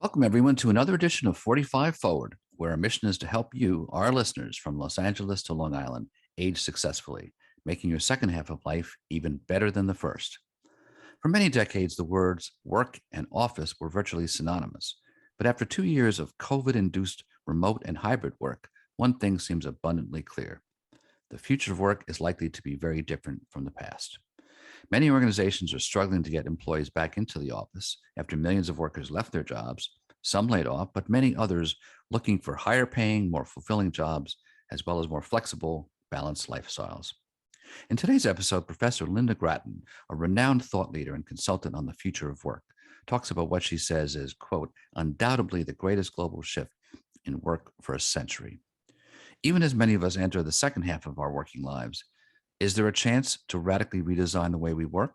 Welcome, everyone, to another edition of 45 Forward, where our mission is to help you, our listeners, from Los Angeles to Long Island, age successfully, making your second half of life even better than the first. For many decades, the words work and office were virtually synonymous. But after 2 years of COVID-induced remote and hybrid work, one thing seems abundantly clear. The future of work is likely to be very different from the past. Many organizations are struggling to get employees back into the office after millions of workers left their jobs, some laid off, but many others looking for higher paying, more fulfilling jobs, as well as more flexible, balanced lifestyles. In today's episode, Professor Lynda Gratton, a renowned thought leader and consultant on the future of work, talks about what she says is, quote, undoubtedly the greatest global shift in work for a century. Even as many of us enter the second half of our working lives, is there a chance to radically redesign the way we work?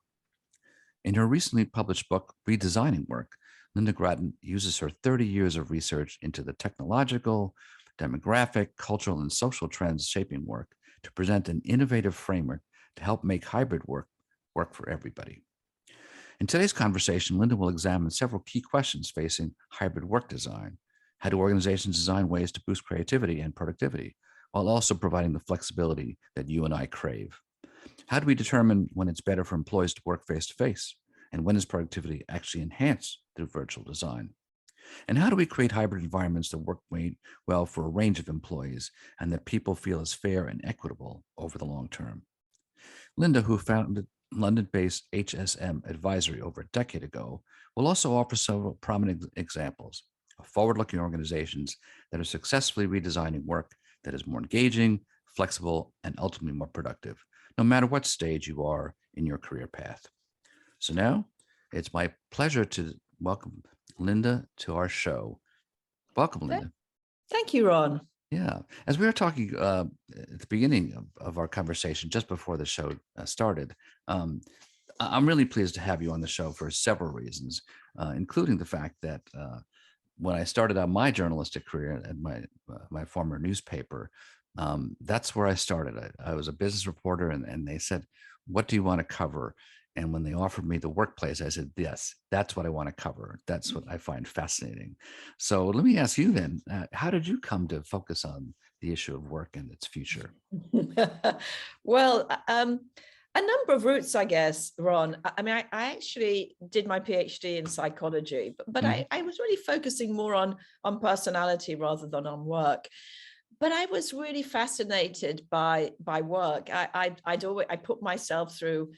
In her recently published book, Redesigning Work, Lynda Gratton uses her 30 years of research into the technological, demographic, cultural, and social trends shaping work to present an innovative framework to help make hybrid work work for everybody. In today's conversation, Lynda will examine several key questions facing hybrid work design. How do organizations design ways to boost creativity and productivity, while also providing the flexibility that you and I crave? How do we determine when it's better for employees to work face-to-face? And when is productivity actually enhanced through virtual design? And how do we create hybrid environments that work well for a range of employees and that people feel is fair and equitable over the long term? Lynda, who founded London-based HSM Advisory over a decade ago, will also offer several prominent examples of forward-looking organizations that are successfully redesigning work that is more engaging, flexible, and ultimately more productive, no matter what stage you are in your career path. So now it's my pleasure to welcome Lynda to our show. Welcome, Lynda. Thank you, Ron. Yeah. As we were talking at the beginning of our conversation, just before the show started, I'm really pleased to have you on the show for several reasons, including the fact that when I started out my journalistic career at my former newspaper, that's where I started. I was a business reporter, and they said, "What do you want to cover?" And when they offered me the workplace, I said, "Yes, that's what I want to cover. That's what I find fascinating." So let me ask you then: how did you come to focus on the issue of work and its future? Well, a number of routes, I guess, Ron. I mean, I actually did my PhD in psychology, but I was really focusing more on personality rather than on work. But I was really fascinated by work. I put myself through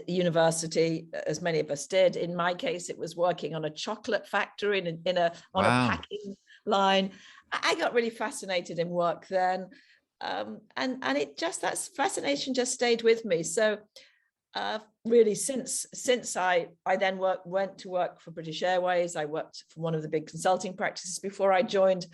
university, as many of us did. In my case, it was working on a chocolate factory on a packing line. I got really fascinated in work then. And that fascination just stayed with me. So really since I then went to work for British Airways, I worked for one of the big consulting practices before I joined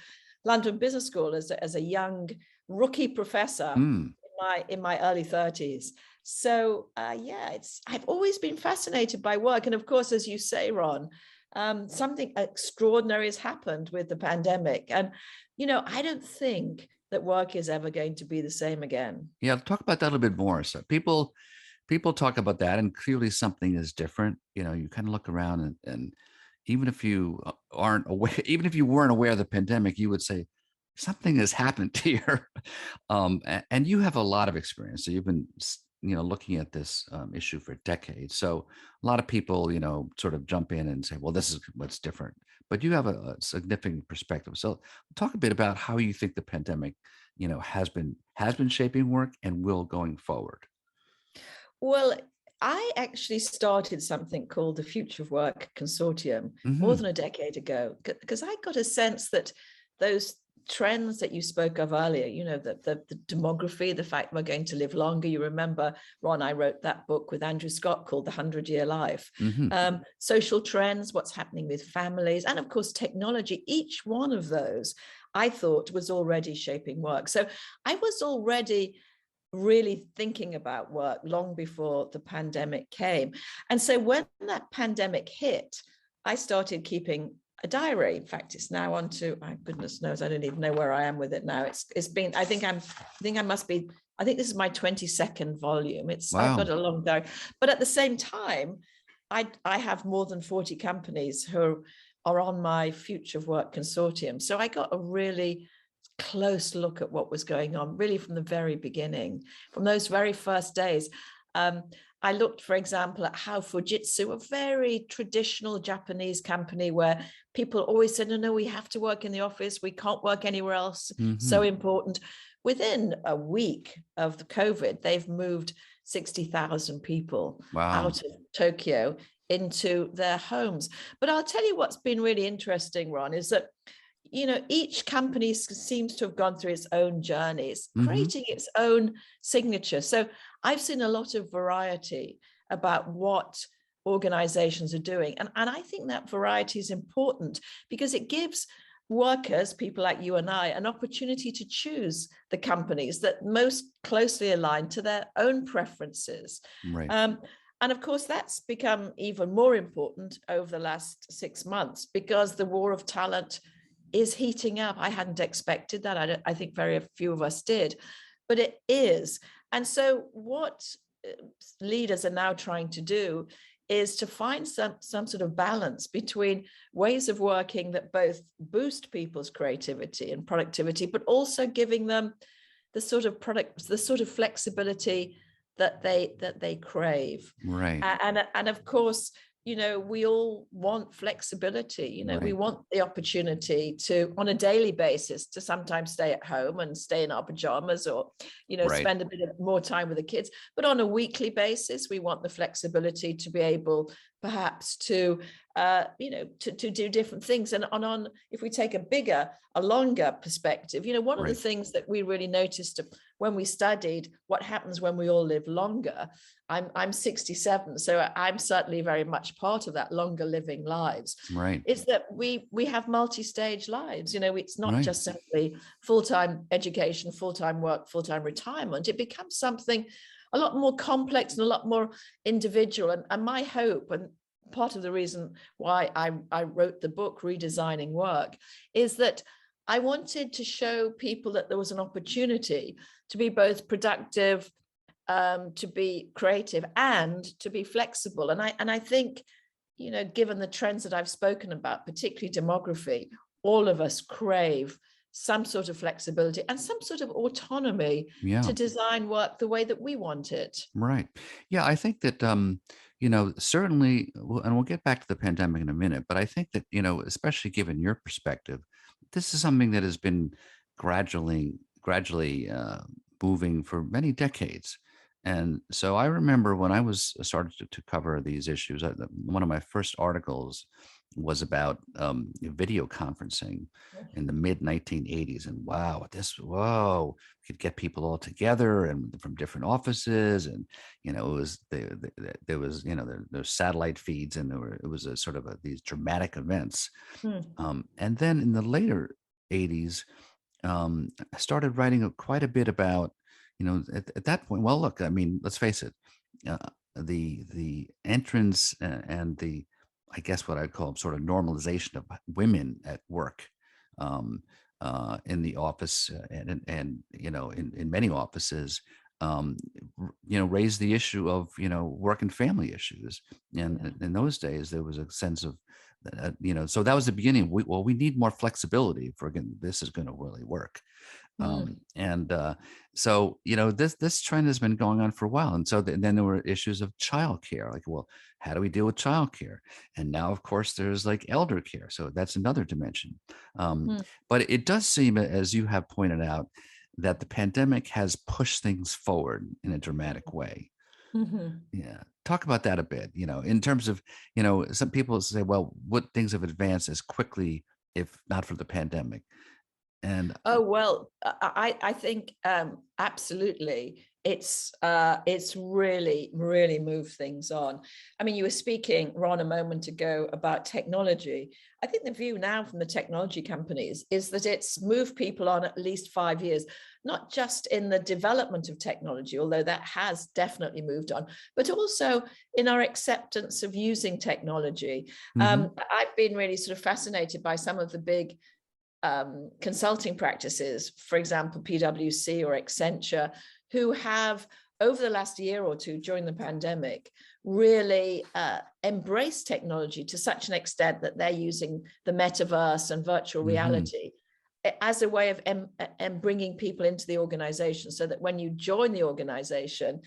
London Business School as a young rookie professor in my early 30s. So I've always been fascinated by work. And of course, as you say, Ron, something extraordinary has happened with the pandemic. And, I don't think that work is ever going to be the same again. Yeah, talk about that a little bit more. So people talk about that, and clearly something is different. You kind of look around, and even if you aren't aware, even if you weren't aware of the pandemic, you would say something has happened here. And you have a lot of experience. So you've been, looking at this issue for decades. So a lot of people, sort of jump in and say, well, this is what's different. But you have a significant perspective. So talk a bit about how you think the pandemic, has been shaping work and will going forward. Well, I actually started something called the Future of Work Consortium more than a decade ago, because I got a sense that those trends that you spoke of earlier, the demography, the fact we're going to live longer. You remember, Ron, I wrote that book with Andrew Scott called The 100-Year Life. Social trends, what's happening with families, and of course, technology. Each one of those, I thought, was already shaping work. So I was already really thinking about work long before the pandemic came. And so when that pandemic hit, I started keeping a diary. In fact, it's now on to, goodness knows, I don't even know where I am with it now. It's been, I think this is my 22nd volume. I've got a long diary. But at the same time, I have more than 40 companies who are on my Future of Work consortium. So I got a really close look at what was going on, really from the very beginning, from those very first days. I looked, for example, at how Fujitsu, a very traditional Japanese company where people always said, no, we have to work in the office. We can't work anywhere else. So important. Within a week of the COVID, they've moved 60,000 people out of Tokyo into their homes. But I'll tell you what's been really interesting, Ron, is that each company seems to have gone through its own journeys, creating its own signature. So I've seen a lot of variety about what organizations are doing. And I think that variety is important because it gives workers, people like you and I, an opportunity to choose the companies that most closely align to their own preferences. Right. And of course, that's become even more important over the last 6 months because the war of talent is heating up. I hadn't expected that. I think very few of us did, but it is. And so what leaders are now trying to do is to find some sort of balance between ways of working that both boost people's creativity and productivity, but also giving them the sort of flexibility that they crave. Right. And of course, we all want flexibility. Right. We want the opportunity to, on a daily basis, to sometimes stay at home and stay in our pajamas or, Right. spend a bit more time with the kids. But on a weekly basis, we want the flexibility to be able perhaps to do different things. And on if we take a longer perspective, one of the things that we really noticed when we studied what happens when we all live longer, I'm 67, so I'm certainly very much part of that longer living lives. Right. Is that we have multi-stage lives. It's not Right. just simply full-time education, full-time work, full-time retirement. It becomes something a lot more complex and a lot more individual. And my hope, and part of the reason why I wrote the book Redesigning Work, is that I wanted to show people that there was an opportunity to be both productive, to be creative, and to be flexible. And I think, given the trends that I've spoken about, particularly demography, all of us crave some sort of flexibility and some sort of autonomy to design work the way that we want it. Right. Yeah, I think that certainly, and we'll get back to the pandemic in a minute, but I think that, especially given your perspective, this is something that has been gradually moving for many decades. And so I remember when I was started to cover these issues, one of my first articles was about video conferencing in the mid 1980s. And whoa, we could get people all together and from different offices. And, it was, there was, there's satellite feeds and it was a sort of these dramatic events. And then in the later 80s, I started writing quite a bit about, at that point, well, look, I mean, let's face it, the entrance and the, I guess what I'd call sort of normalization of women at work in the office and in many offices, raised the issue of, work and family issues. And in those days, there was a sense of, so that was the beginning. We need more flexibility for, again, this is going to really work. So, this trend has been going on for a while. And so then there were issues of childcare, like, well, how do we deal with childcare? And now, of course, there's like elder care. So that's another dimension. But it does seem, as you have pointed out, that the pandemic has pushed things forward in a dramatic way. Yeah. Talk about that a bit, in terms of, some people say, well, what things have advanced as quickly, if not for the pandemic? And I think absolutely it's really moved things on. I mean, you were speaking, Ron, a moment ago about technology. I think the view now from the technology companies is that it's moved people on at least 5 years, not just in the development of technology, although that has definitely moved on, but also in our acceptance of using technology. I've been really sort of fascinated by some of the big consulting practices, for example, PwC or Accenture, who have over the last year or two during the pandemic really embrace technology to such an extent that they're using the metaverse and virtual reality as a way of bringing people into the organization, so that when you join the organization,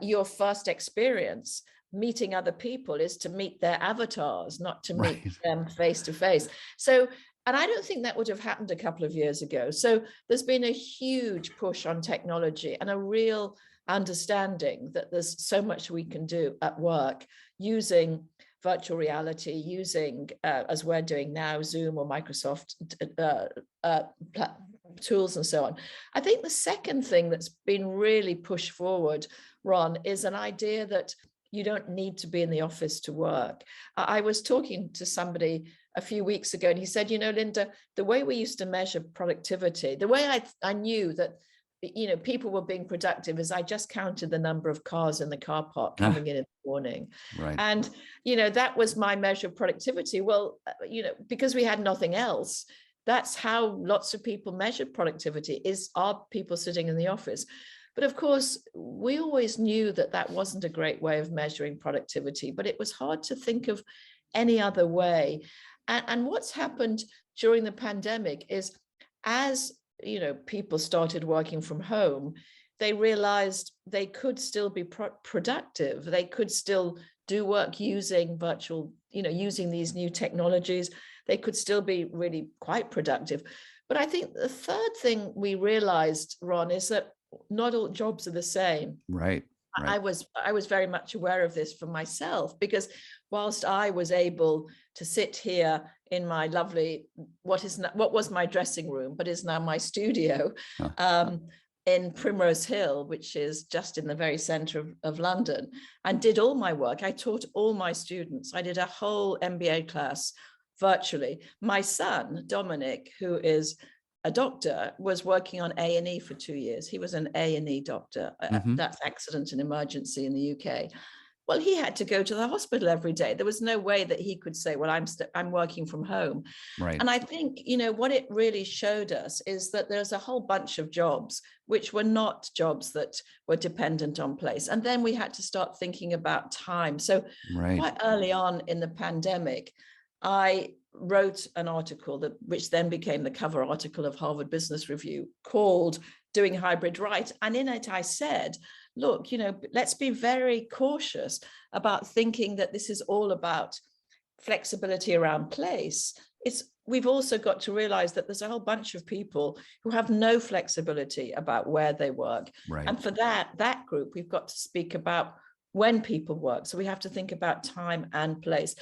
your first experience meeting other people is to meet their avatars, not to meet them face to face. So, and I don't think that would have happened a couple of years ago. So there's been a huge push on technology and a real understanding that there's so much we can do at work using virtual reality, using, as we're doing now, Zoom or Microsoft tools and so on. I think the second thing that's been really pushed forward, Ron, is an idea that you don't need to be in the office to work. I was talking to somebody a few weeks ago, and he said, you know, Lynda, the way we used to measure productivity, the way I knew that, you know, people were being productive is I just counted the number of cars in the car park coming in the morning. Right. And, you know, that was my measure of productivity. Well, you know, because we had nothing else, that's how lots of people measured productivity, are people sitting in the office. But of course, we always knew that that wasn't a great way of measuring productivity, but it was hard to think of any other way. And what's happened during the pandemic is, as you know, people started working from home, they realized they could still be productive. They could still do work using virtual, you know, using these new technologies. They could still be really quite productive. But I think the third thing we realized, Ron, is that not all jobs are the same. Right. I was very much aware of this for myself, because whilst I was able to sit here in my lovely, what was my dressing room, but is now my studio, in Primrose Hill, which is just in the very center of London, and did all my work. I taught all my students. I did a whole MBA class virtually. My son, Dominic, who is a doctor, was working on A&E for 2 years. He was an A&E doctor. That's accident and emergency in the UK. Well, he had to go to the hospital every day. There was no way that he could say, well, I'm working from home. Right. And I think, you know, what it really showed us is that there's a whole bunch of jobs which were not jobs that were dependent on place. And then we had to start thinking about time. So quite early on in the pandemic, I wrote an article which then became the cover article of Harvard Business Review, called Doing Hybrid Right. And in it, I said, look, you know, let's be very cautious about thinking that this is all about flexibility around place. We've also got to realize that there's a whole bunch of people who have no flexibility about where they work. Right. And for that group, we've got to speak about when people work. So we have to think about time and place.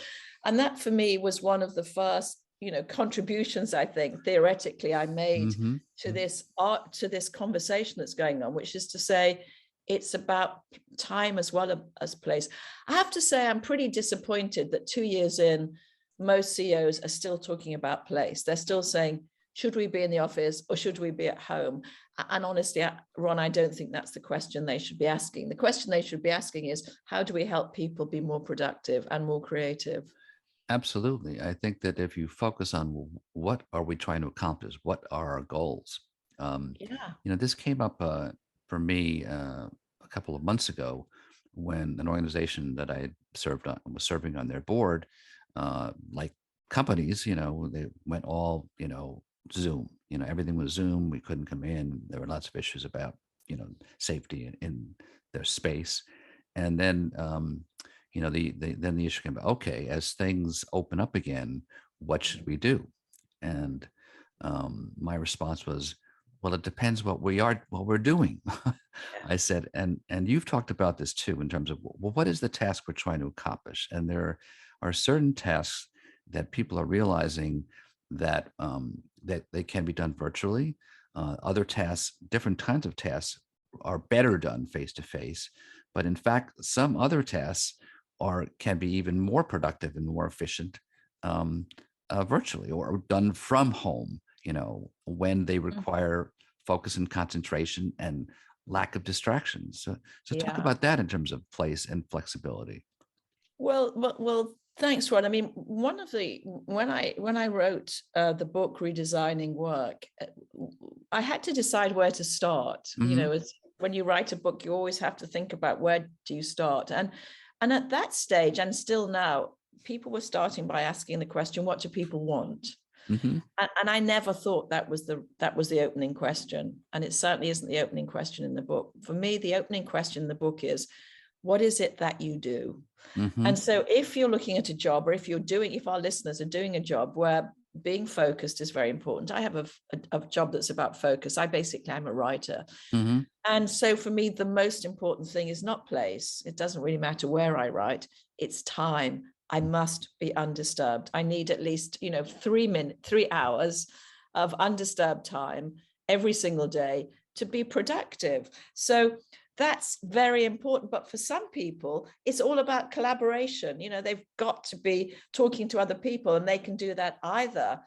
And that for me was one of the first, you know, contributions, I think, theoretically, I made to this conversation that's going on, which is to say, it's about time as well as place. I have to say, I'm pretty disappointed that 2 years in, most CEOs are still talking about place. They're still saying, should we be in the office or should we be at home? And honestly, Ron, I don't think that's the question they should be asking. The question they should be asking is, how do we help people be more productive and more creative? Absolutely. I think that if you focus on what are we trying to accomplish, what are our goals? You know, this came up for me a couple of months ago when an organization that I was serving on their board, like companies, you know, they went all, you know, Zoom. You know, everything was Zoom. We couldn't come in. There were lots of issues about, you know, safety in their space, and then you know, then the issue came about, okay, as things open up again, what should we do? And my response was, well, it depends what we're doing. I said, and you've talked about this too, in terms of, well, what is the task we're trying to accomplish? And there are certain tasks that people are realizing that that they can be done virtually. Other tasks, different kinds of tasks, are better done face to face. But in fact, some other tasks can be even more productive and more efficient virtually, or done from home, you know, when they require focus and concentration and lack of distractions. So talk about that in terms of place and flexibility. Well, thanks, Ron. I mean, when I wrote the book Redesigning Work, I had to decide where to start. You know, when you write a book, you always have to think about, where do you start? And And at that stage, and still now, people were starting by asking the question, what do people want? Mm-hmm. And I never thought that was the opening question. And it certainly isn't the opening question in the book. For me, the opening question in the book is, what is it that you do? Mm-hmm. And so if you're looking at a job, or if our listeners are doing a job where being focused is very important. I have a job that's about focus. I'm a writer. Mm-hmm. And so for me, the most important thing is not place. It doesn't really matter where I write. It's time. I must be undisturbed. I need at least, 3 hours of undisturbed time every single day to be productive. So that's very important. But for some people, it's all about collaboration. They've got to be talking to other people, and they can do that either,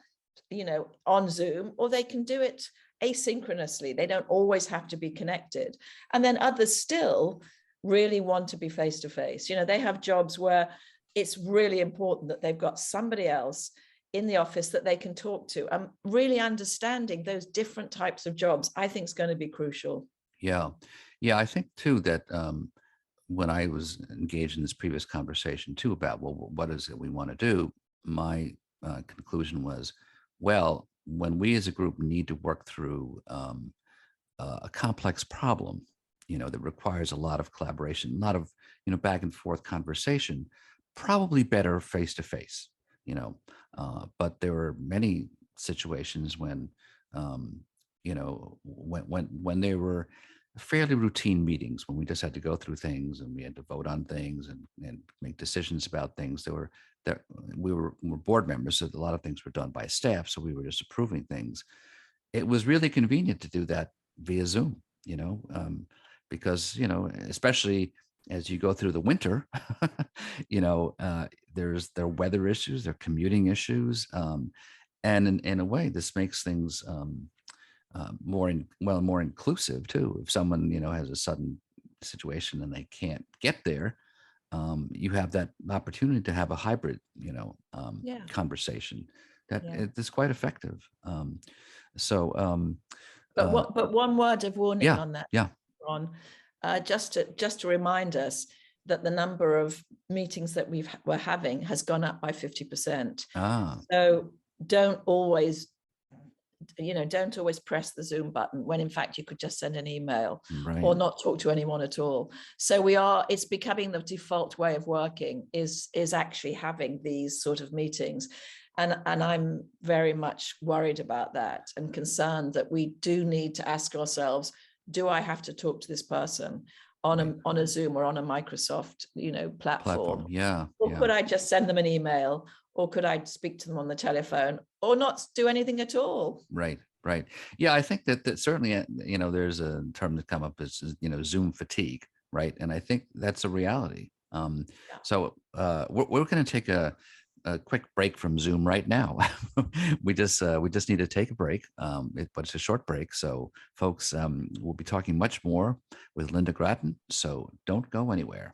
on Zoom, or they can do it asynchronously. They don't always have to be connected. And then others still really want to be face to face. They have jobs where it's really important that they've got somebody else in the office that they can talk to. Really understanding those different types of jobs, I think, is going to be crucial. Yeah. Yeah. I think too that when I was engaged in this previous conversation too about, well, what is it we want to do? My conclusion was, well, when we as a group need to work through a complex problem, that requires a lot of collaboration, a lot of, back and forth conversation, probably better face to face, but there were many situations when, when they were fairly routine meetings, when we just had to go through things and we had to vote on things and make decisions about things. We were board members, so a lot of things were done by staff, so we were just approving things. It was really convenient to do that via Zoom, because, especially as you go through the winter, there are weather issues, there are commuting issues. And in a way, this makes things more inclusive too. If someone, has a sudden situation and they can't get there, you have that opportunity to have a hybrid, conversation that is quite effective. But one word of warning on that, yeah. Ron, just to remind us that the number of meetings that we're having has gone up by 50%. So don't always press the Zoom button when in fact you could just send an email, right, or not talk to anyone at all. So it's becoming the default way of working is actually having these sort of meetings. And I'm very much worried about that and concerned that we do need to ask ourselves, do I have to talk to this person on a Zoom or on a Microsoft, platform? Yeah. Or could I just send them an email, or could I speak to them on the telephone, or not do anything at all? Right. Yeah, I think that certainly, there's a term that come up as, Zoom fatigue, right? And I think that's a reality. So we're going to take a quick break from Zoom right now. we just need to take a break, but it's a short break. So folks, we'll be talking much more with Lynda Gratton. So don't go anywhere.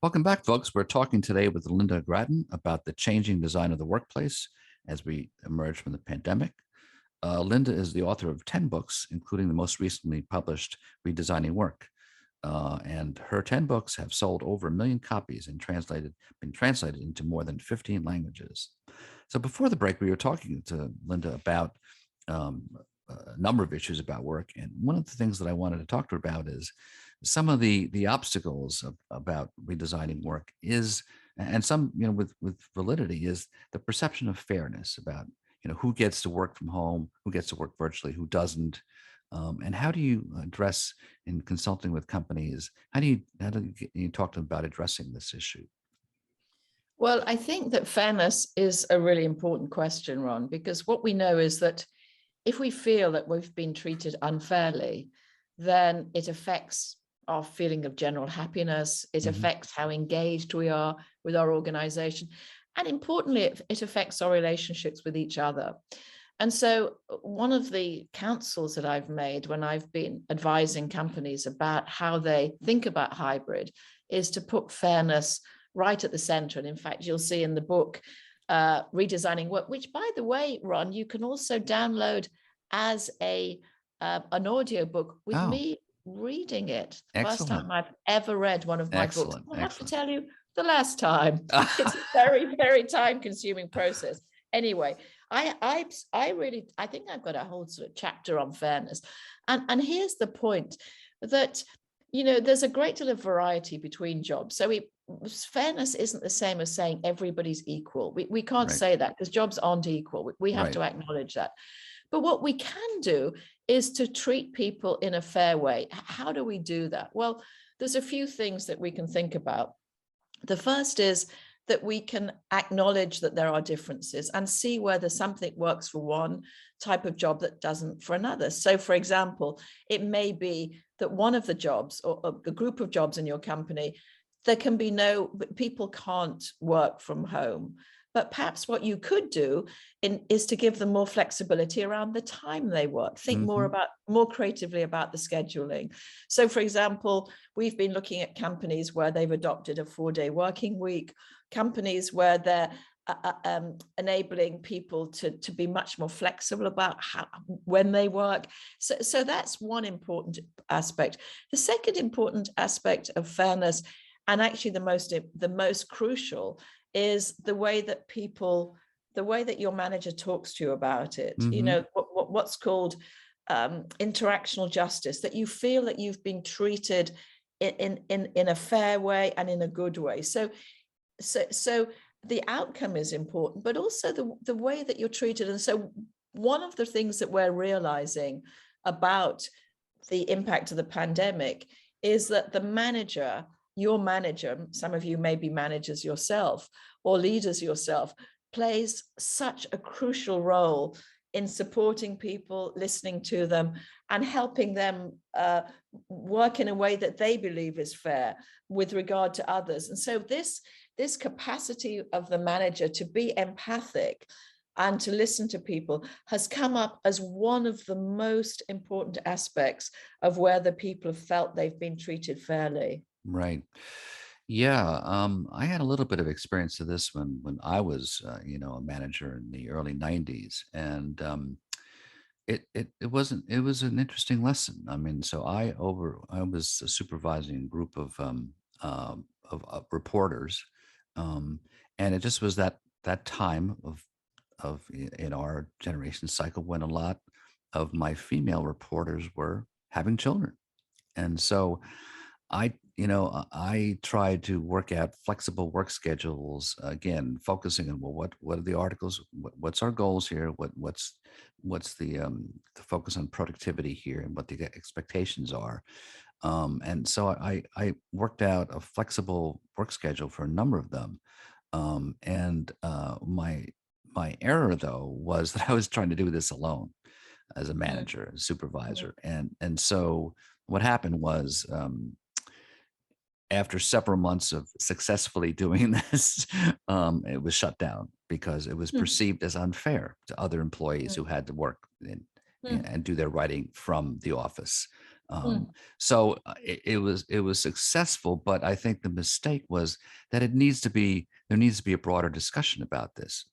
Welcome back, folks. We're talking today with Lynda Gratton about the changing design of the workplace as we emerge from the pandemic. Lynda is the author of 10 books, including the most recently published Redesigning Work. And her 10 books have sold over 1 million copies and been translated into more than 15 languages. So before the break, we were talking to Lynda about a number of issues about work. And one of the things that I wanted to talk to her about is some of the obstacles about redesigning work is, and some, with validity, is the perception of fairness about, who gets to work from home, who gets to work virtually, who doesn't. And how do you address, in consulting with companies, how do you talk to them about addressing this issue? Well, I think that fairness is a really important question, Ron, because what we know is that if we feel that we've been treated unfairly, then it affects our feeling of general happiness. It affects how engaged we are with our organization. And importantly, it affects our relationships with each other. And so one of the counsels that I've made when I've been advising companies about how they think about hybrid is to put fairness right at the center. And in fact, you'll see in the book, Redesigning Work, which, by the way, Ron, you can also download as an audio book with me reading it. The first Excellent. time I've ever read one of my books. Excellent. I have to Excellent. tell you, the last time. It's a very, very time-consuming process. Anyway, I think I've got a whole sort of chapter on fairness. And here's the point that, there's a great deal of variety between jobs. So fairness isn't the same as saying everybody's equal. We can't Right. say that because jobs aren't equal. We have Right. to acknowledge that. But what we can do is to treat people in a fair way. How do we do that? Well, there's a few things that we can think about. The first is that we can acknowledge that there are differences and see whether something works for one type of job that doesn't for another. So, for example, it may be that one of the jobs or a group of jobs in your company, people can't work from home. But perhaps what you could do is to give them more flexibility around the time they work. Think more creatively about the scheduling. So, for example, we've been looking at companies where they've adopted a 4-day working week, companies where they're enabling people to be much more flexible about when they work. So that's one important aspect. The second important aspect of fairness, and actually the most crucial, is the way that your manager talks to you about it. What's called interactional justice, that you feel that you've been treated in a fair way and in a good way. So the outcome is important, but also the way that you're treated. And so one of the things that we're realizing about the impact of the pandemic is that your manager, some of you may be managers yourself or leaders yourself, plays such a crucial role in supporting people, listening to them, and helping them work in a way that they believe is fair with regard to others. And so this capacity of the manager to be empathic and to listen to people has come up as one of the most important aspects of where the people have felt they've been treated fairly. Right. Yeah. I had a little bit of experience of this when I was, a manager in the early '90s, and it was an interesting lesson. I mean, so I was supervising a group of reporters, um, and it just was that time in our generation cycle when a lot of my female reporters were having children, and so I tried to work out flexible work schedules, again, focusing on, well, what are the articles? What's our goals here? What's the focus on productivity here, and what the expectations are? And so I worked out a flexible work schedule for a number of them. And my error, though, was that I was trying to do this alone as a manager, supervisor, and so what happened was, after several months of successfully doing this, it was shut down because it was perceived as unfair to other employees who had to work and do their writing from the office. So it was successful, but I think the mistake was that there needs to be a broader discussion about this,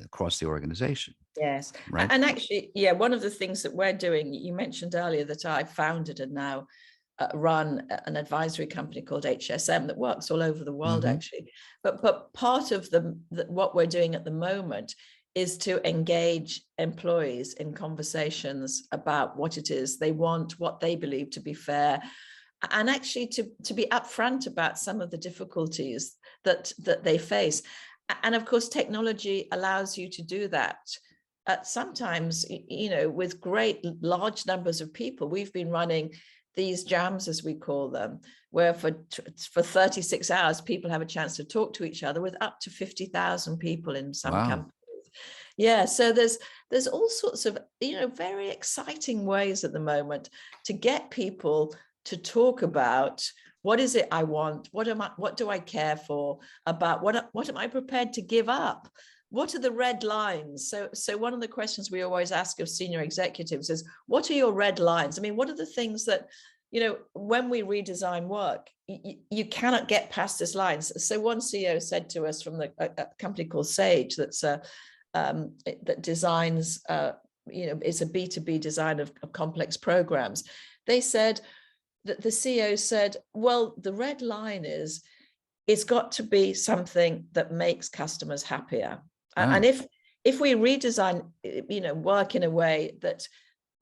across the organization. Yes. Right. And actually, yeah, one of the things that we're doing, you mentioned earlier that I founded and now run an advisory company called HSM that works all over the world, actually. But part of what we're doing at the moment is to engage employees in conversations about what it is they want, what they believe to be fair, and actually to be upfront about some of the difficulties that they face. And of course, technology allows you to do that. Sometimes, with great large numbers of people. We've been running these jams, as we call them, where for 36 hours, people have a chance to talk to each other with up to 50,000 people in some companies. Yeah, so there's all sorts of, very exciting ways at the moment to get people to talk about what is it I want, what do I care for, about what am I prepared to give up? What are the red lines? So one of the questions we always ask of senior executives is, what are your red lines? I mean, what are the things that, when we redesign work, you cannot get past these lines? So one CEO said to us from a company called Sage that designs, it's a B2B design of complex programs. They said, the CEO said, well, the red line is it's got to be something that makes customers happier. And Oh. if we redesign, work in a way that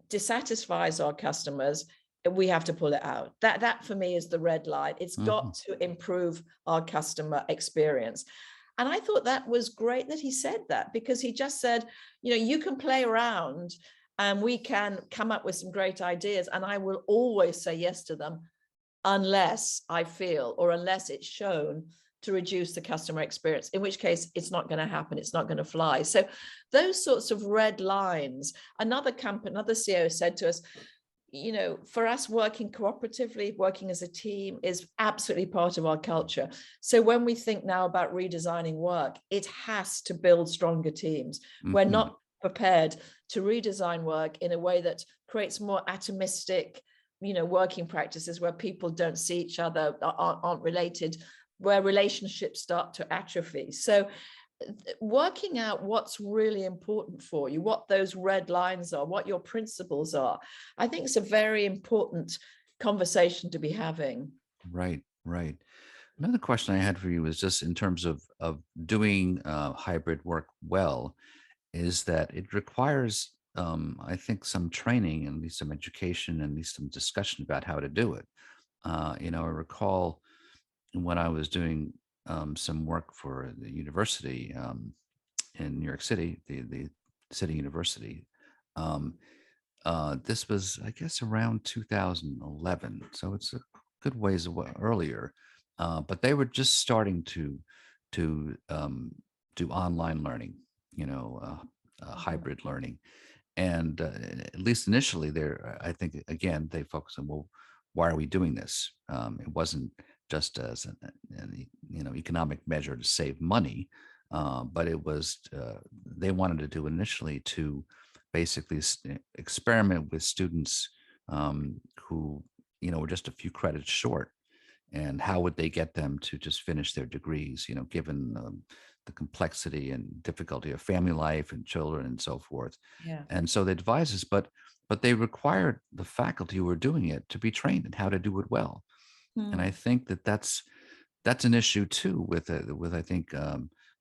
dissatisfies our customers, we have to pull it out. That for me is the red line. It's got to improve our customer experience. And I thought that was great that he said that, because he just said, you can play around and we can come up with some great ideas, and I will always say yes to them unless I feel, or unless it's shown to reduce the customer experience, in which case it's not going to happen, it's not going to fly. So those sorts of red lines. Another CEO said to us, for us, working cooperatively, working as a team is absolutely part of our culture. So when we think now about redesigning work, it has to build stronger teams. We're not prepared to redesign work in a way that creates more atomistic, working practices where people don't see each other, aren't related, where relationships start to atrophy. So working out what's really important for you, what those red lines are, what your principles are, I think it's a very important conversation to be having. Right. Another question I had for you is just in terms of doing hybrid work well, is that it requires, I think, some training, and at least some education, and at least some discussion about how to do it. I recall when I was doing some work for the university in New York City, the City University. This was, I guess, around 2011, so it's a good ways earlier. But they were just starting to do online learning, hybrid learning, and at least initially, there, I think, again, they focused on, well, why are we doing this? It wasn't just as an economic measure to save money, but it was they wanted to do initially to basically experiment with students who were just a few credits short, and how would they get them to just finish their degrees, given the complexity and difficulty of family life and children and so forth. Yeah. And so they advised us, but they required the faculty who were doing it to be trained in how to do it well. And I think that's an issue too with I think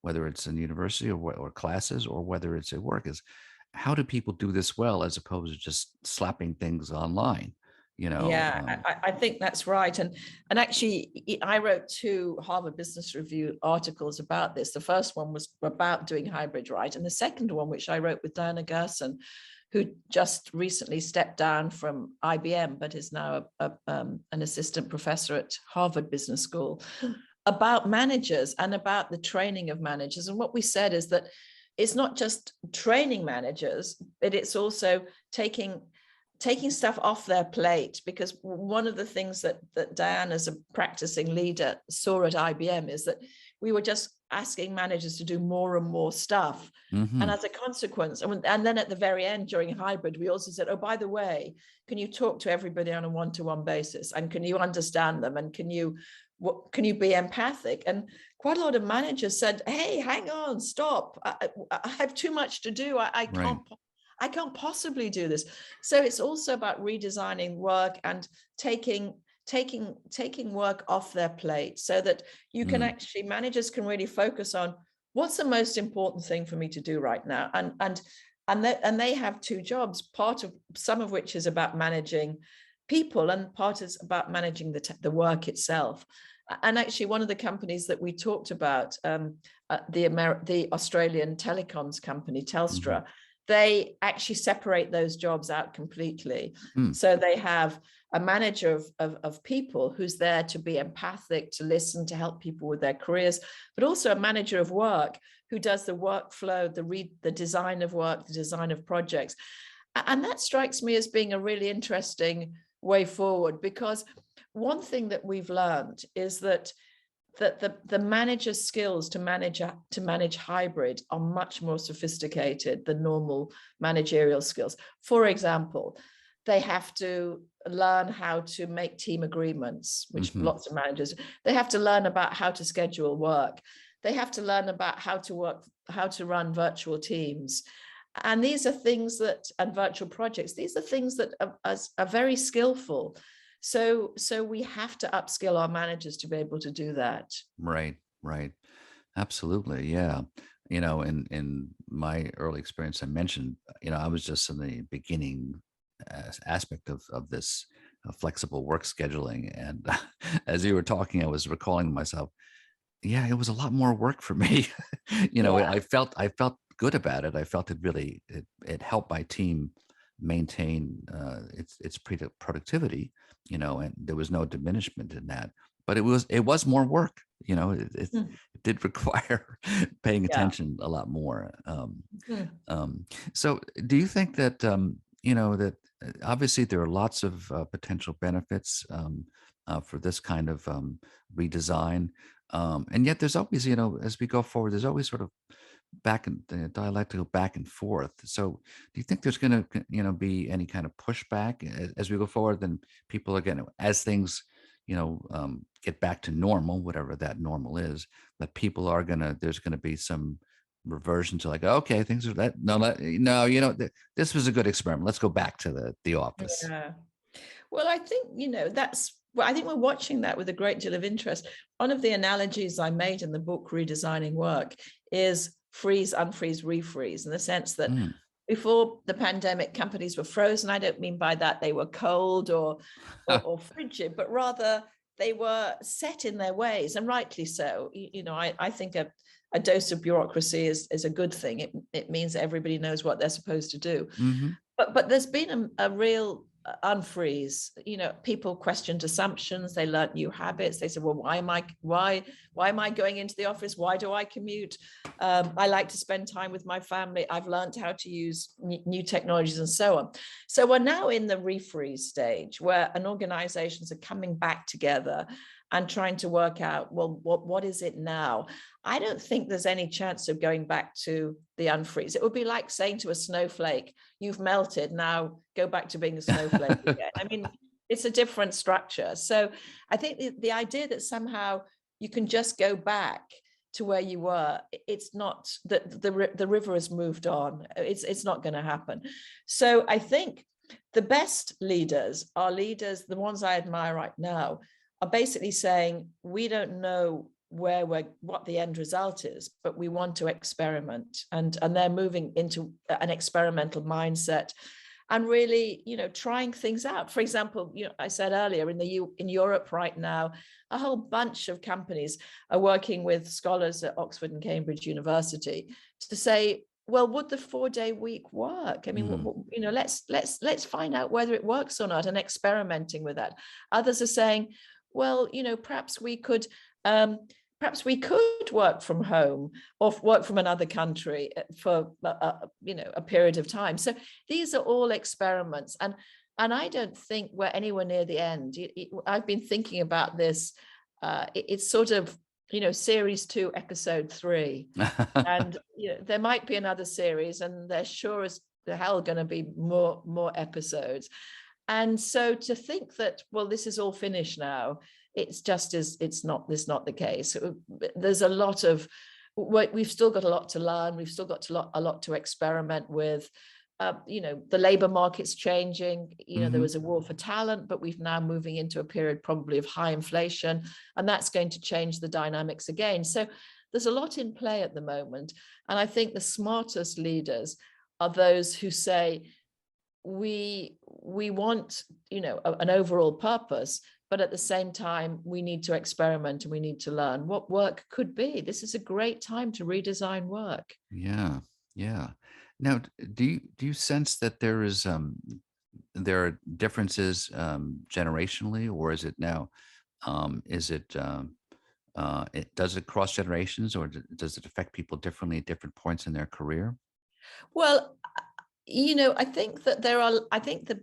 whether it's in university or classes, or whether it's at work, is how do people do this well as opposed to just slapping things online? Yeah, I think that's right. And actually, I wrote 2 Harvard Business Review articles about this. The first one was about doing hybrid right, and the second one, which I wrote with Lynda Gratton, who just recently stepped down from IBM, but is now an assistant professor at Harvard Business School, about managers and about the training of managers. And what we said is that it's not just training managers, but it's also taking stuff off their plate, because one of the things that Diane, as a practicing leader, saw at IBM is that we were just asking managers to do more and more stuff. And as a consequence, and then at the very end during hybrid, we also said, oh, by the way, can you talk to everybody on a one-to-one basis? And can you understand them? And can you be empathic? And quite a lot of managers said, hey, hang on, stop. I have too much to do. I can't possibly do this. So it's also about redesigning work and taking work off their plate, so that you can actually, managers can really focus on what's the most important thing for me to do right now. And they have 2 jobs, some of which is about managing people, and part is about managing the work itself. And actually, one of the companies that we talked about, the Australian telecoms company, Telstra, they actually separate those jobs out completely. So they have a manager of people who's there to be empathic, to listen, to help people with their careers, but also a manager of work who does the workflow, the design of work, the design of projects. And that strikes me as being a really interesting way forward, because one thing that we've learned is that the manager's skills to manage hybrid are much more sophisticated than normal managerial skills. For example, they have to learn how to make team agreements, which lots of managers, they have to learn about how to schedule work. They have to learn about how to run virtual teams. And these are things and virtual projects, these are things that are very skillful. So we have to upskill our managers to be able to do that. Right, right. Absolutely. Yeah. In my early experience, I mentioned, I was just in the beginning aspect of this flexible work scheduling. And as you were talking, I was recalling to myself, yeah, it was a lot more work for me. Yeah. I felt good about it. I felt it helped my team maintain its productivity, and there was no diminishment in that. But it was more work. Mm. It did require paying Yeah. attention a lot more. Mm. So, do you think that that obviously there are lots of potential benefits for this kind of redesign, and yet there's always, as we go forward, there's always sort of back and dialectical back and forth. So, do you think there's going to be any kind of pushback as we go forward? Then people are going to, as things get back to normal, whatever that normal is, that people are gonna there's going to be some reversion to, like, okay, things are that no, this was a good experiment, let's go back to the office. Yeah. Well, I think, I think we're watching that with a great deal of interest. One of the analogies I made in the book, Redesigning Work, is freeze, unfreeze, refreeze, in the sense that Mm. before the pandemic, companies were frozen. I don't mean by that they were cold or frigid, but rather they were set in their ways, and rightly so. I think a dose of bureaucracy is a good thing. It means everybody knows what they're supposed to do. Hmm. But there's been a real unfreeze. People questioned assumptions. They learned new habits. They said, well, why am I going into the office? Why do I commute? I like to spend time with my family. I've learned how to use new technologies and so on. So we're now in the refreeze stage, where organizations are coming back together and trying to work out, well, what is it now? I don't think there's any chance of going back to the unfreeze. It would be like saying to a snowflake, you've melted, now go back to being a snowflake again. I mean, it's a different structure. So I think the idea that somehow you can just go back to where you were, it's not, that the river has moved on. It's not going to happen. So I think the best leaders are leaders, the ones I admire right now, are basically saying, we don't know what the end result is, but we want to experiment, and they're moving into an experimental mindset and really, trying things out. For example, I said earlier, in Europe right now, a whole bunch of companies are working with scholars at Oxford and Cambridge University to say, well, would the 4-day week work? I mean, let's find out whether it works or not, and experimenting with that. Others are saying, well, perhaps we could work from home or work from another country for a period of time. So these are all experiments, and I don't think we're anywhere near the end. I've been thinking about this. It's sort of series 2, episode 3, and there might be another series, and there's sure as the hell going to be more episodes. And so to think that, well, this is all finished now, it's not the case. There's a lot of, we've still got a lot to learn. We've still got a lot to experiment with. The labor market's changing. There was a war for talent, but we've now moving into a period probably of high inflation, and that's going to change the dynamics again. So there's a lot in play at the moment. And I think the smartest leaders are those who say, we want an overall purpose, but at the same time we need to experiment and we need to learn what work could be. This is a great time to redesign work. Yeah, yeah. Now, do you sense that there are differences generationally, or is it now does it cross generations, or does it affect people differently at different points in their career? Well, I think that I think the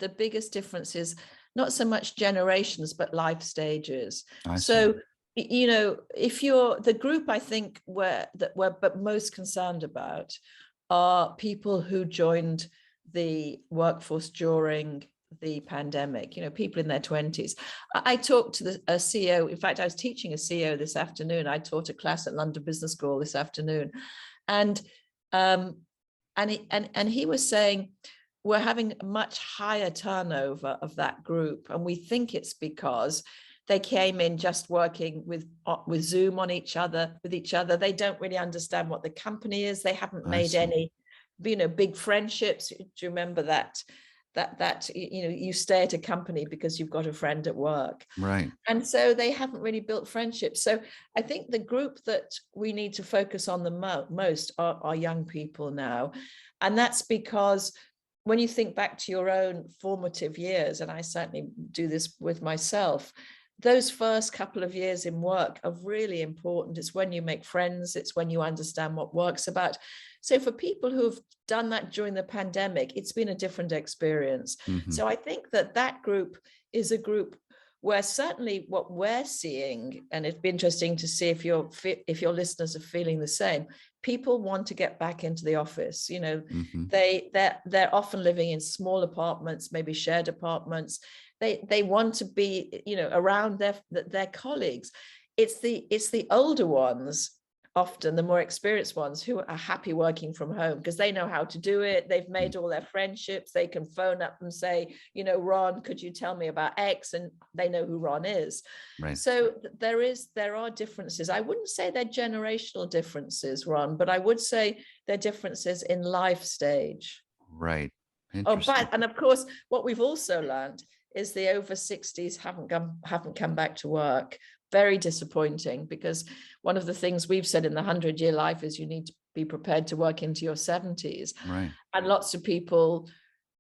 biggest difference is not so much generations, but life stages. I see. So, if you're the group, I think we're but most concerned about are people who joined the workforce during the pandemic, people in their 20s. I talked to a CEO. In fact, I was teaching a CEO this afternoon. I taught a class at London Business School this afternoon. And he was saying, we're having a much higher turnover of that group. And we think it's because they came in just working with Zoom on each other, with each other. They don't really understand what the company is. They haven't I made see. any, big friendships. Do you remember that you stay at a company because you've got a friend at work? Right. And so they haven't really built friendships. So I think the group that we need to focus on the most are young people now. And that's because when you think back to your own formative years, and I certainly do this with myself, those first couple of years in work are really important. It's when you make friends. It's when you understand what work's about. So for people who've done that during the pandemic, it's been a different experience. Mm-hmm. So I think that group is a group where certainly what we're seeing, and it'd be interesting to see if your listeners are feeling the same, people want to get back into the office. Mm-hmm. They're often living in small apartments, maybe shared apartments. They want to be, around their colleagues. It's the older ones, often the more experienced ones, who are happy working from home because they know how to do it. They've made all their friendships. They can phone up and say, Ron, could you tell me about X? And they know who Ron is. Right. So there are differences. I wouldn't say they're generational differences, Ron, but I would say they're differences in life stage. Right. Oh, Interesting. and of course, what we've also learned is the over 60s haven't come back to work. Very disappointing, because one of the things we've said in the 100-year life is you need to be prepared to work into your 70s. Right. And lots of people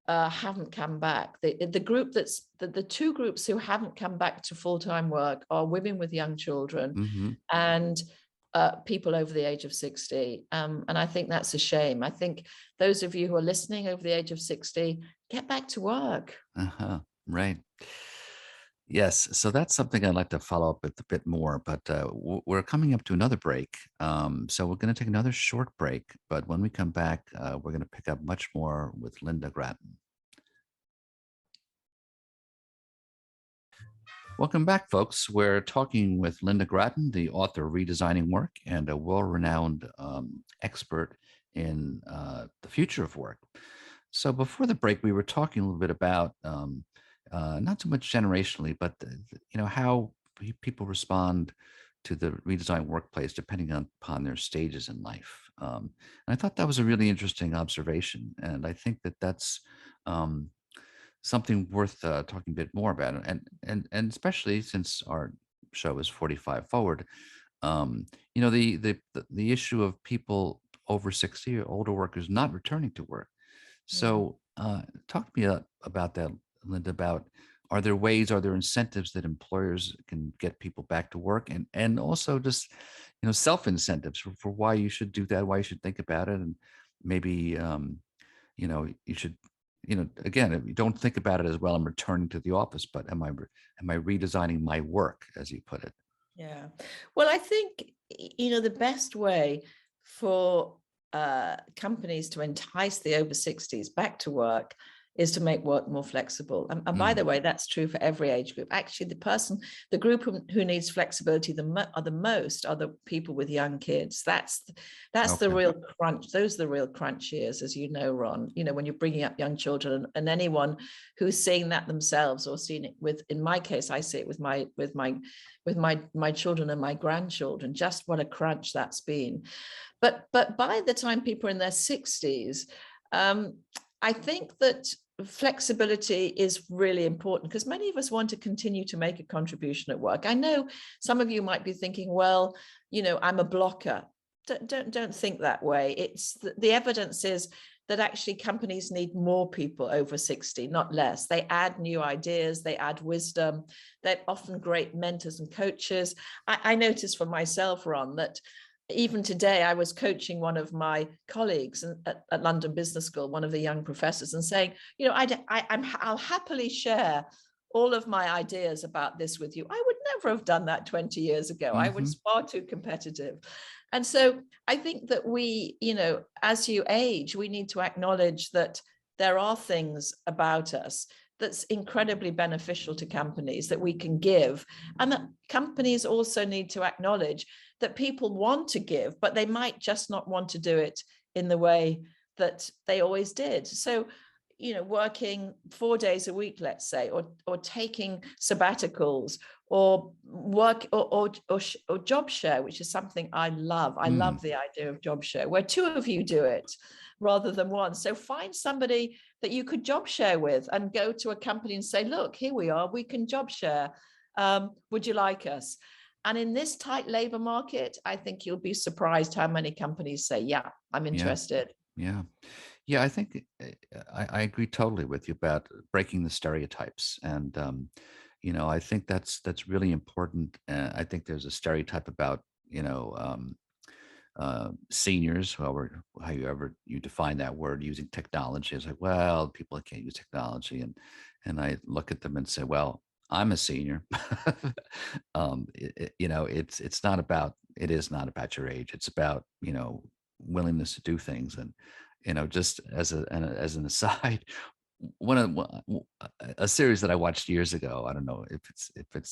haven't come back. The group the two groups who haven't come back to full-time work are women with young children Mm-hmm. and people over the age of 60. And I think that's a shame. I think those of you who are listening over the age of 60, get back to work. Uh-huh. Right. Yes. So that's something I'd like to follow up with a bit more, but we're coming up to another break. So we're going to take another short break, but when we come back, we're going to pick up much more with Lynda Gratton. Welcome back, folks. We're talking with Lynda Gratton, the author of Redesigning Work and a world-renowned expert in the future of work. So before the break, we were talking a little bit about not so much generationally, but how people respond to the redesigned workplace depending upon their stages in life. And I thought that was a really interesting observation, and I think that that's something worth talking a bit more about, and especially since our show is 45 forward. The issue of people over 60 or older workers not returning to work. So talk to me about that, Lynda, about are there incentives that employers can get people back to work, and also just, self-incentives for why you should do that, why you should think about it, and maybe, you should, again, you don't think about it as, well, I'm returning to the office, but am I redesigning my work, as you put it? Yeah. Well, I think, the best way for companies to entice the over 60s back to work is to make work more flexible. And by the way, that's true for every age group. Actually, the group who needs flexibility the most are the people with young kids. That's Okay. the real crunch. Those are the real crunch years, as you know, Ron. When you're bringing up young children, and anyone who's seeing that themselves or seen it in my case, I see it with my children and my grandchildren. Just what a crunch that's been. But by the time people are in their 60s, I think that flexibility is really important, because many of us want to continue to make a contribution at work. I know some of you might be thinking, well, I'm a blocker. Don't think that way. It's the evidence is that actually companies need more people over 60, not less. They add new ideas, they add wisdom. They're often great mentors and coaches. I noticed for myself, Ron, that even today, I was coaching one of my colleagues at London Business School, one of the young professors, and saying, I'll happily share all of my ideas about this with you. I would never have done that 20 years ago. I was far too competitive. And so I think that we, as you age, we need to acknowledge that there are things about us that's incredibly beneficial to companies that we can give, and that companies also need to acknowledge that people want to give, but they might just not want to do it in the way that they always did. So, working 4 days a week, let's say, or taking sabbaticals, or work or job share, which is something I love. I love the idea of job share, where two of you do it rather than one. So find somebody that you could job share with and go to a company and say, look, here we are, we can job share. Would you like us? And in this tight labor market, I think you'll be surprised how many companies say, yeah, I'm interested. Yeah. Yeah, I think I agree totally with you about breaking the stereotypes, and I think that's really important. I think there's a stereotype about seniors, however you define that word, using technology. It's like, well, people can't use technology, and I look at them and say, well, I'm a senior. It's not about, it is not about your age. It's about willingness to do things. And just as an aside, a series that I watched years ago. I don't know if it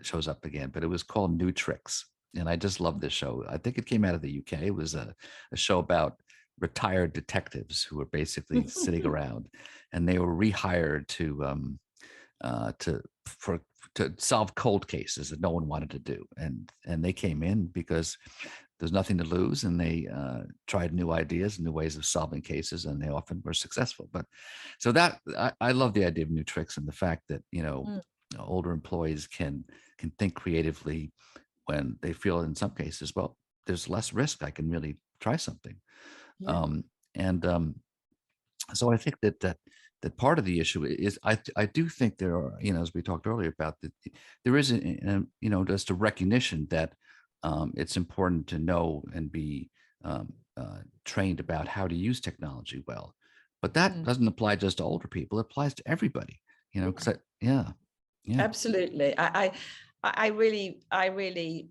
shows up again, but it was called New Tricks, and I just love this show. I think it came out of the UK. It was a show about retired detectives who were basically sitting around, and they were rehired to solve cold cases that no one wanted to do, and they came in because there's nothing to lose, and they tried new ideas and new ways of solving cases, and they often were successful. But so that I love the idea of New Tricks, and the fact that older employees can think creatively when they feel, in some cases, well, there's less risk, I can really try something. Yeah. So I think that part of the issue is, I do think there are, as we talked earlier about, that there is just a recognition that it's important to know and be trained about how to use technology well. But that doesn't apply just to older people. It applies to everybody, because yeah. Absolutely. I really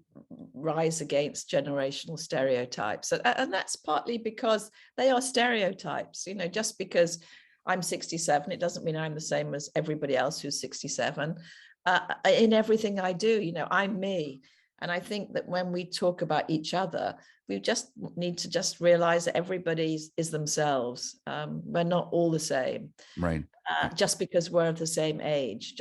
rise against generational stereotypes. And that's partly because they are stereotypes. Just because I'm 67, it doesn't mean I'm the same as everybody else who's 67. In everything I do, I'm me. And I think that when we talk about each other, we just need to just realize that everybody is themselves. We're not all the same. Right. Just because we're of the same age,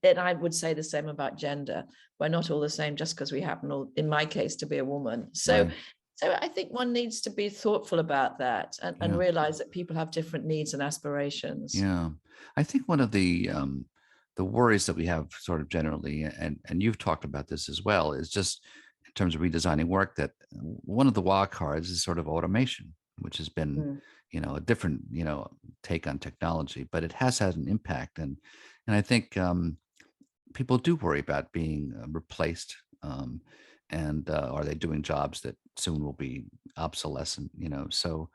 and I would say the same about gender. We're not all the same just because we happen, in my case, to be a woman. So, Right. so I think one needs to be thoughtful about that and realize that people have different needs and aspirations. Yeah. I think one of the worries that we have, sort of generally, and you've talked about this as well, is just in terms of redesigning work, that one of the wild cards is sort of automation, which has been a different take on technology, but it has had an impact. And I think people do worry about being replaced, and are they doing jobs that soon will be obsolescent? So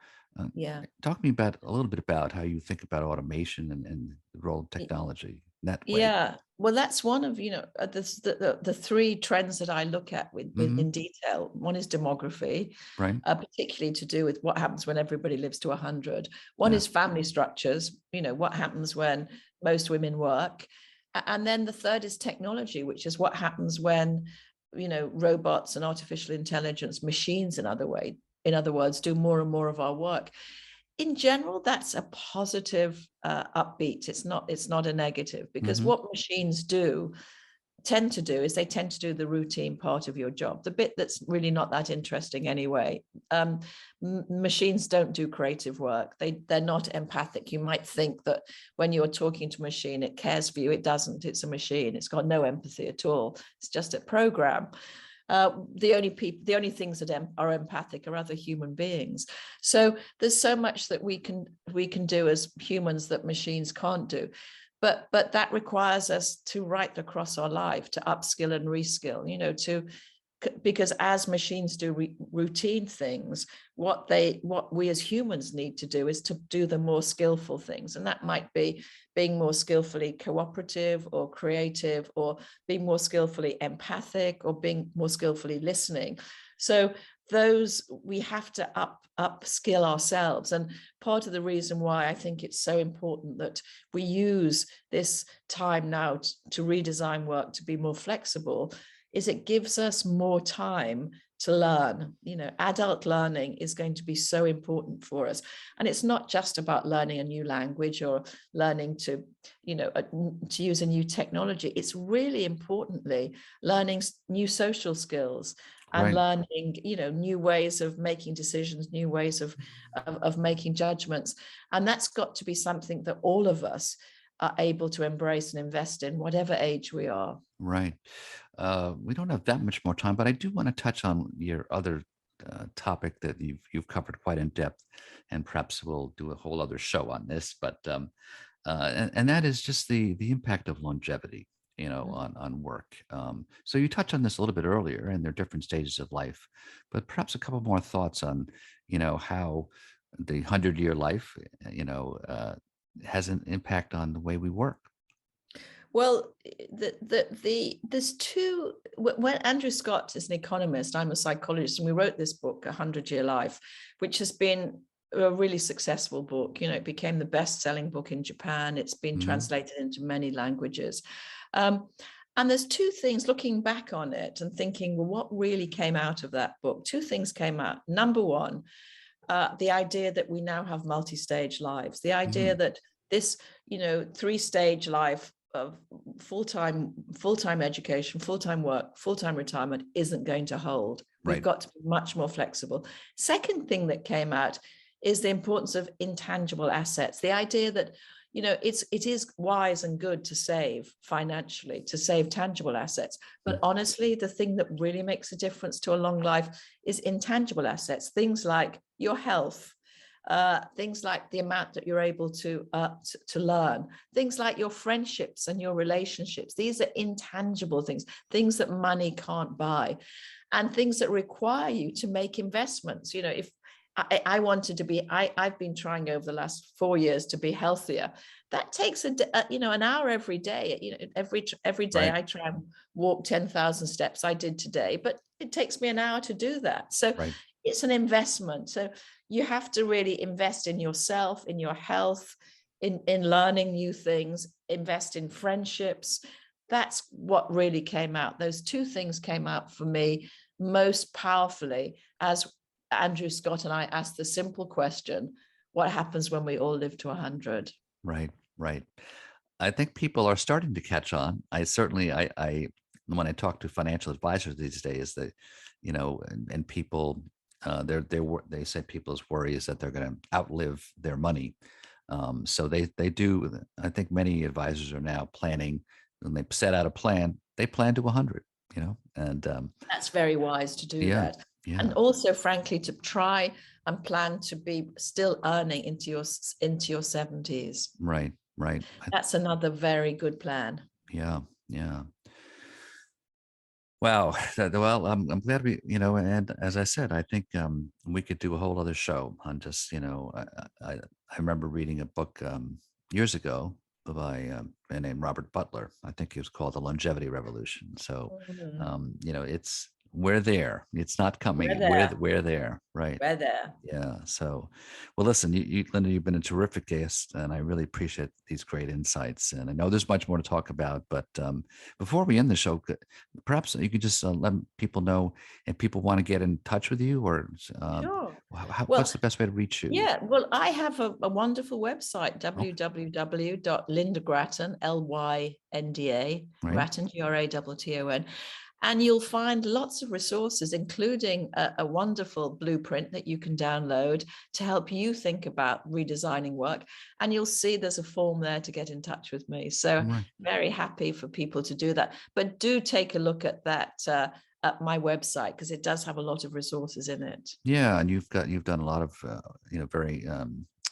talk to me about a little bit about how you think about automation and the role of technology that way. Yeah, well, that's one of the three trends that I look at with in detail. One is demography, Right. Particularly to do with what happens when everybody lives to 100. One is family structures, what happens when most women work. And then the third is technology, which is what happens when robots and artificial intelligence, machines, in other words, do more and more of our work. In general, that's a positive upbeat. It's not a negative, because what machines tend to do is they tend to do the routine part of your job, the bit that's really not that interesting anyway. Machines don't do creative work. They're not empathic. You might think that when you're talking to a machine, it cares for you. It doesn't. It's a machine. It's got no empathy at all. It's just a program. The only things that are empathic are other human beings. So there's so much that we can do as humans that machines can't do. But that requires us to right across our life, to upskill and reskill, because as machines do routine things, what we as humans need to do is to do the more skillful things. And that might be being more skillfully cooperative or creative, or being more skillfully empathic, or being more skillfully listening. So those, we have to upskill ourselves. And part of the reason why I think it's so important that we use this time now to redesign work to be more flexible is it gives us more time to learn. Adult learning is going to be so important for us. And it's not just about learning a new language or learning to use a new technology. It's really importantly learning new social skills and Right. learning, new ways of making decisions, new ways of making judgments. And that's got to be something that all of us are able to embrace and invest in, whatever age we are. Right. We don't have that much more time, but I do want to touch on your other topic that you've covered quite in depth, and perhaps we'll do a whole other show on this. But and that is just the impact of longevity, on work. So you touched on this a little bit earlier, and there are different stages of life, but perhaps a couple more thoughts on, how the 100-year life, has an impact on the way we work. Well, there's two. When Andrew Scott is an economist, I'm a psychologist, and we wrote this book, 100-Year Life, which has been a really successful book. It became the best-selling book in Japan. It's been translated into many languages. And there's two things, looking back on it and thinking, well, what really came out of that book? Two things came out. Number one, the idea that we now have multi-stage lives, the idea that this, 3-stage life of full-time education, full-time work, full-time retirement isn't going to hold. We've got to be much more flexible. Second thing that came out is the importance of intangible assets. The idea that, it is wise and good to save financially, to save tangible assets. But honestly, the thing that really makes a difference to a long life is intangible assets, things like your health, things like the amount that you're able to learn, things like your friendships and your relationships. These are intangible things that money can't buy, and things that require you to make investments. If I wanted to be, I've been trying over the last 4 years to be healthier. That takes an hour every day. Every day I try and walk 10,000 steps. I did today, but it takes me an hour to do that. So it's an investment. So you have to really invest in yourself, in your health, in learning new things, invest in friendships. That's what really came out. Those two things came out for me most powerfully as Andrew Scott and I asked the simple question, what happens when we all live to 100? Right. I think people are starting to catch on. I certainly, when I talk to financial advisors these days, that, and people, they say people's worry is that they're going to outlive their money. So they do. I think many advisors are now planning, when they set out a plan, they plan to 100. And that's very wise to do that. Yeah. And also, frankly, to try and plan to be still earning into your 70s. Right. That's another very good plan. Yeah. Wow. Well, I'm glad we, and as I said, I think we could do a whole other show on just, I remember reading a book years ago by a man named Robert Butler. I think it was called The Longevity Revolution. So, we're there. It's not coming. We're there. Right. We're there. Yeah. So, well, listen, Lynda, you've been a terrific guest, and I really appreciate these great insights. And I know there's much more to talk about, but before we end the show, perhaps you could just let people know if people want to get in touch with you, or sure. What's the best way to reach you? Yeah, well, I have a wonderful website, www.Lynda Gratton, Lynda, Gratton, Gratton. And you'll find lots of resources, including a wonderful blueprint that you can download to help you think about redesigning work. And you'll see there's a form there to get in touch with me. So very happy for people to do that. But do take a look at that, at my website, because it does have a lot of resources in it. Yeah, and you've done a lot of very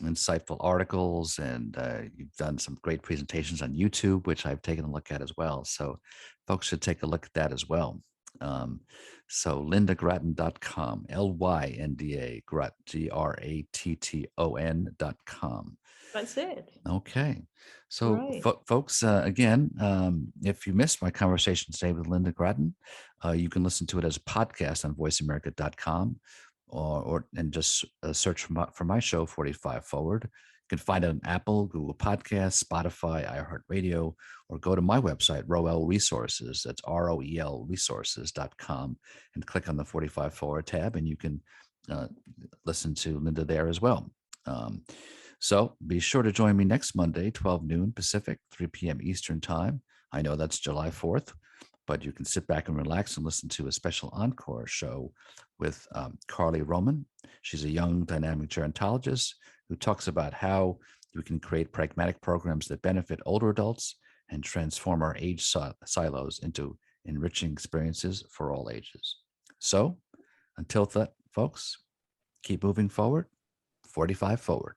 insightful articles, and you've done some great presentations on YouTube, which I've taken a look at as well. So folks should take a look at that as well. So LyndaGratton.com, Lynda, Gratton.com. That's it. Okay. So folks, again, if you missed my conversation today with Lynda Gratton, you can listen to it as a podcast on voiceamerica.com, and just search for my show 45 Forward. can find it on Apple, Google Podcasts, Spotify, iHeartRadio, or go to my website, Roel Resources. That's ROEL resources.com, and click on the 45 Forward tab, and you can listen to Lynda there as well. So be sure to join me next Monday, 12 noon Pacific, 3 p.m. Eastern Time. I know that's July 4th, but you can sit back and relax and listen to a special encore show with Carly Roman. She's a young dynamic gerontologist who talks about how we can create pragmatic programs that benefit older adults and transform our age silos into enriching experiences for all ages. So until that, folks, keep moving forward, 45 forward.